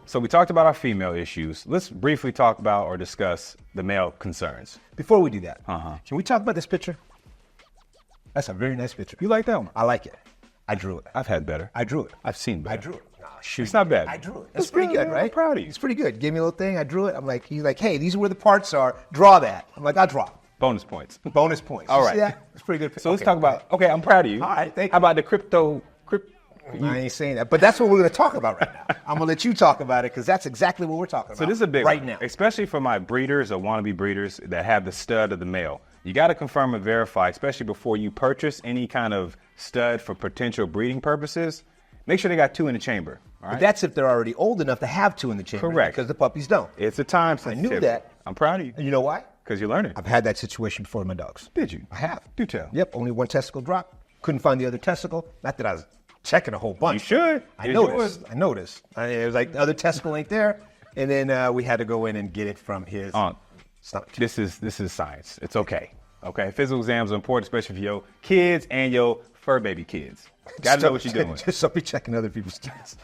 So we talked about our female issues. Let's briefly talk about or discuss the male concerns. Before we do that, can we talk about this picture? That's a very nice picture. You like that one? I like it. I drew it. I've had better. I drew it. I've seen better. I drew it. No, shoot. It's not bad. I drew it. That's pretty good, right? I'm proud of you. It's pretty good. Gave me a little thing. I drew it. I'm like, he's like, hey, these are where the parts are. Draw that. I'm like, I'll draw it. Bonus points. Bonus points. All You right. see that? It's pretty good. So let's talk about, okay, I'm proud of you. All right, thank you. How about the crypto? I ain't saying that, but that's what we're going to talk about right now. I'm going to let you talk about it because that's exactly what we're talking about. So this is a big right one, now. especially for my breeders or wannabe breeders that have the stud of the male. You got to confirm and verify, especially before you purchase any kind of stud for potential breeding purposes. Make sure they got 2 in the chamber. All right? But that's if they're already old enough to have 2 in the chamber. Correct. Because the puppies don't. It's a time sensitivity. knew that. I'm proud of you. And you know why? Because you learned it. I've had that situation before with my dogs. Did you? I have. Do tell. Yep, only one testicle dropped. Couldn't find the other testicle. Not that I was checking a whole bunch. You should. I It's noticed. yours. I noticed. It was like the other testicle ain't there. And then we had to go in and get it from his stomach. This is science. It's okay. Okay. Physical exams are important, especially for your kids and your fur baby kids. Got to know what you're doing. Just don't be checking other people's kids.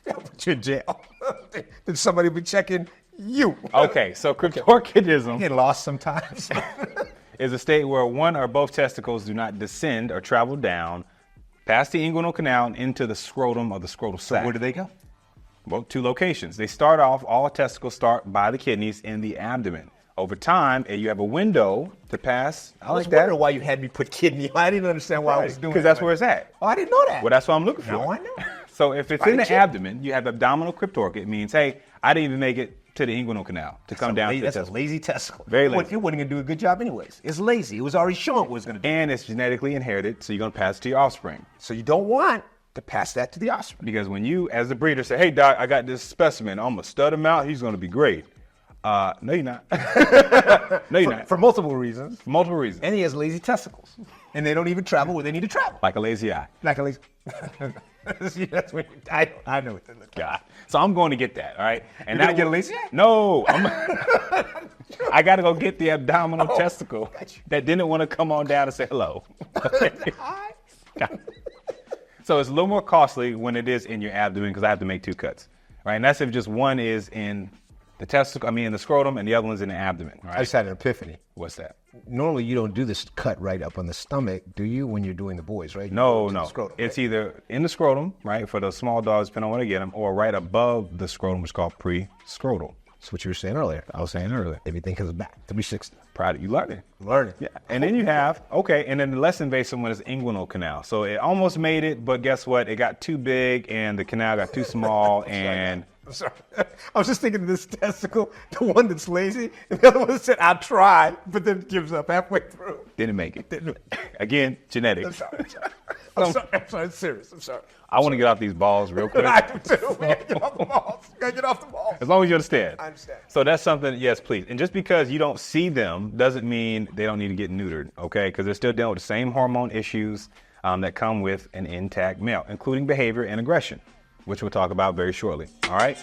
That'll put you in jail. Then somebody will be checking you. Okay. So cryptorchidism Get lost sometimes. is a state where one or both testicles do not descend or travel down past the inguinal canal and into the scrotum of the scrotal sac. Where do they go? Well, 2 locations. They start off, all testicles start by the kidneys in the abdomen. Over time, you have a window to pass. I was like that. wondering why you had me put kidney. I didn't understand why I was doing it. Because that's where it's at. Oh, I didn't know that. Well, that's what I'm looking for. Now I know. So if it's in the abdomen, you have abdominal cryptorchid. It means, hey, I didn't even make it to the inguinal canal to come down to the That's a testicle. lazy testicle. Very lazy. It wasn't going to do a good job anyways. It's lazy. It was already showing what it was going to do. And it's genetically inherited, so you're going to pass it to your offspring. So you don't want to pass that to the offspring. Because when you, as the breeder, say, hey, doc, I got this specimen. I'm going to stud him out. He's going to be great. No, you're not. No, you're not. For multiple reasons. For multiple reasons. And he has lazy testicles. And they don't even travel where they need to travel. Like a lazy eye. Like a lazy... See, that's when I know what they look like. God. So I'm going to get that, all right? And You're gonna get a lazy eye? No. I got to go get the abdominal testicle got you. that didn't want to come on down and say hello. Hi. So it's a little more costly when it is in your abdomen because I have to make 2 cuts, right? And that's if just one is in the testicle, in the scrotum, and the other one's in the abdomen, right? I just had an epiphany. What's that? Normally, you don't do this cut right up on the stomach, do you, when you're doing the boys, right? No. Scrotum, It's right? either in the scrotum, right, for the small dogs, depending on where to get them, or right above the scrotum, which is called pre-scrotal. That's what you were saying earlier. I was saying earlier. Everything comes back. 360. Proud of you learning. Learning. Yeah. And then you have, and then the less invasive one is inguinal canal. So it almost made it, but guess what? It got too big and the canal got too small and... I'm sorry. I was just thinking of this testicle, the one that's lazy, and the other one that said, I'll try, but then gives up halfway through. Didn't make it. Again, genetics. I'm sorry. I'm sorry. It's serious. I'm sorry. I want to get off these balls real quick. I do too. We gotta get off the balls. We gotta get off the balls. As long as you understand. I understand. So that's something, yes, please. And just because you don't see them doesn't mean they don't need to get neutered, okay? Because they're still dealing with the same hormone issues that come with an intact male, including behavior and aggression, which we'll talk about very shortly. All right?